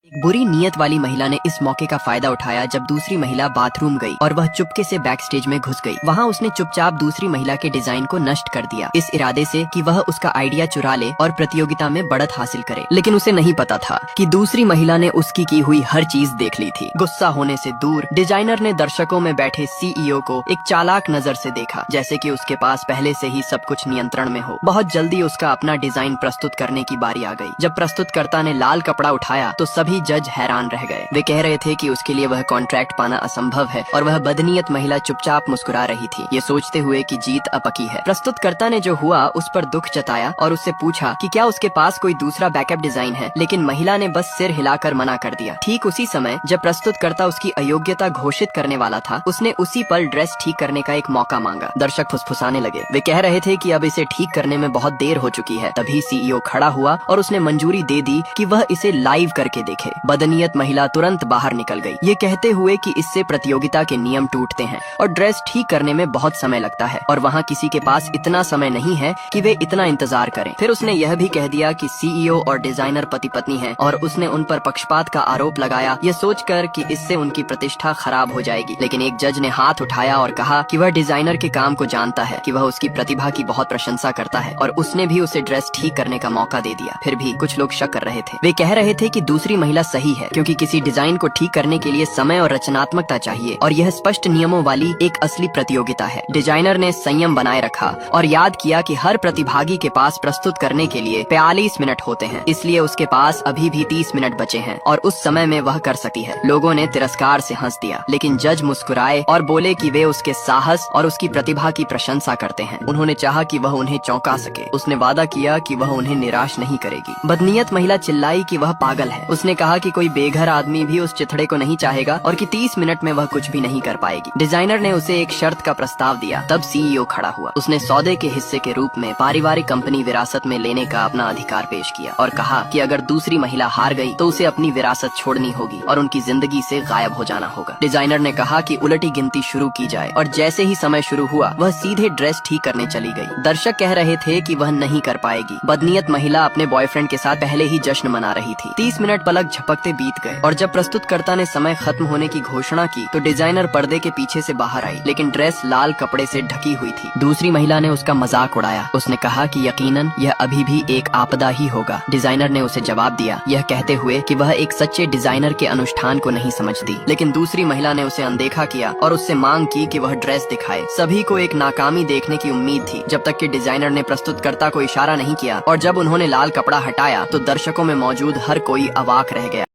एक बुरी नीयत वाली महिला ने इस मौके का फायदा उठाया जब दूसरी महिला बाथरूम गई और वह चुपके से बैक स्टेज में घुस गई। वहाँ उसने चुपचाप दूसरी महिला के डिजाइन को नष्ट कर दिया, इस इरादे से कि वह उसका आइडिया चुरा ले और प्रतियोगिता में बढ़त हासिल करे। लेकिन उसे नहीं पता था कि दूसरी महिला ने उसकी की हुई हर चीज देख ली थी। गुस्सा होने से दूर डिजाइनर ने दर्शकों में बैठे सीईओ को एक चालाक नजर से देखा, जैसे कि उसके पास पहले से ही सब कुछ नियंत्रण में हो। बहुत जल्दी उसका अपना डिजाइन प्रस्तुत करने की बारी आ गई। जब प्रस्तुतकर्ता ने लाल कपड़ा उठाया तो सभी जज हैरान रह गए। वे कह रहे थे कि उसके लिए वह कॉन्ट्रैक्ट पाना असंभव है और वह बदनीयत महिला चुपचाप मुस्कुरा रही थी, ये सोचते हुए कि जीत अपकी है। प्रस्तुतकर्ता ने जो हुआ उस पर दुख जताया और उससे पूछा कि क्या उसके पास कोई दूसरा बैकअप डिजाइन है, लेकिन महिला ने बस सिर हिलाकर मना कर दिया। ठीक उसी समय जब प्रस्तुतकर्ता उसकी अयोग्यता घोषित करने वाला था, उसने उसी पल ड्रेस ठीक करने का एक मौका मांगा। दर्शक फुसफुसाने लगे। वे कह रहे थे कि अब इसे ठीक करने में बहुत देर हो चुकी है। तभी सीईओ खड़ा हुआ और उसने मंजूरी दे दी कि वह इसे लाइव करके देखे। बदनीयत महिला तुरंत बाहर निकल गई, ये कहते हुए कि इससे प्रतियोगिता के नियम टूटते हैं और ड्रेस ठीक करने में बहुत समय लगता है और वहाँ किसी के पास इतना समय नहीं है कि वे इतना इंतजार करें। फिर उसने यह भी कह दिया कि सीईओ और डिजाइनर पति पत्नी हैं और उसने उन पर पक्षपात का आरोप लगाया, ये सोचकर कि इससे उनकी प्रतिष्ठा खराब हो जाएगी। लेकिन एक जज ने हाथ उठाया और कहा कि वह डिजाइनर के काम को जानता है, कि वह उसकी प्रतिभा की बहुत प्रशंसा करता है और उसने भी उसे ड्रेस ठीक करने का मौका दे दिया। फिर भी कुछ लोग शक कर रहे थे। वे कह रहे थे कि दूसरी महिला सही है, क्योंकि किसी डिजाइन को ठीक करने के लिए समय और रचनात्मकता चाहिए और यह स्पष्ट नियमों वाली एक असली प्रतियोगिता है। डिजाइनर ने संयम बनाए रखा और याद किया कि हर प्रतिभागी के पास प्रस्तुत करने के लिए 42 मिनट होते हैं, इसलिए उसके पास अभी भी 30 मिनट बचे हैं और उस समय में वह कर सकती है। लोगों ने तिरस्कार से हंस दिया, लेकिन जज मुस्कुराए और बोले कि वे उसके साहस और उसकी प्रतिभा की प्रशंसा करते हैं। उन्होंने चाहा कि वह उन्हें चौंका सके। उसने वादा किया कि वह उन्हें निराश नहीं करेगी। बदनीयत महिला चिल्लाई कि वह पागल है। उसने कहा कि कोई बेघर आदमी भी उस चिथड़े को नहीं चाहेगा और कि 30 मिनट में वह कुछ भी नहीं कर पाएगी। डिजाइनर ने उसे एक शर्त का प्रस्ताव दिया। तब सीईओ खड़ा हुआ। उसने सौदे के हिस्से के रूप में पारिवारिक कंपनी विरासत में लेने का अपना अधिकार पेश किया और कहा कि अगर दूसरी महिला हार गई तो उसे अपनी विरासत छोड़नी होगी और उनकी जिंदगी से गायब हो जाना होगा। डिजाइनर ने कहा कि उलटी गिनती शुरू की जाए और जैसे ही समय शुरू हुआ वह सीधे ड्रेस ठीक करने चली गई। दर्शक कह रहे थे कि वह नहीं कर पाएगी। बदनीयत महिला अपने बॉयफ्रेंड के साथ पहले ही जश्न मना रही थी। 30 मिनट पलक झपकते बीत गए और जब प्रस्तुतकर्ता ने समय खत्म होने की घोषणा की तो डिजाइनर पर्दे के पीछे से बाहर आई, लेकिन ड्रेस लाल कपड़े से ढकी हुई थी। दूसरी महिला ने उसका मजाक उड़ाया। उसने कहा कि यकीनन यह अभी भी एक आपदा ही होगा। डिजाइनर ने उसे जवाब दिया, यह कहते हुए कि वह एक सच्चे डिजाइनर के अनुष्ठान को नहीं समझती। लेकिन दूसरी महिला ने उसे अनदेखा किया और उससे मांग की कि वह ड्रेस दिखाए। सभी को एक नाकामी देखने की उम्मीद थी, जब तक कि डिजाइनर ने प्रस्तुतकर्ता को इशारा नहीं किया और जब उन्होंने लाल कपड़ा हटाया तो दर्शकों में मौजूद हर कोई अवाक रह गया।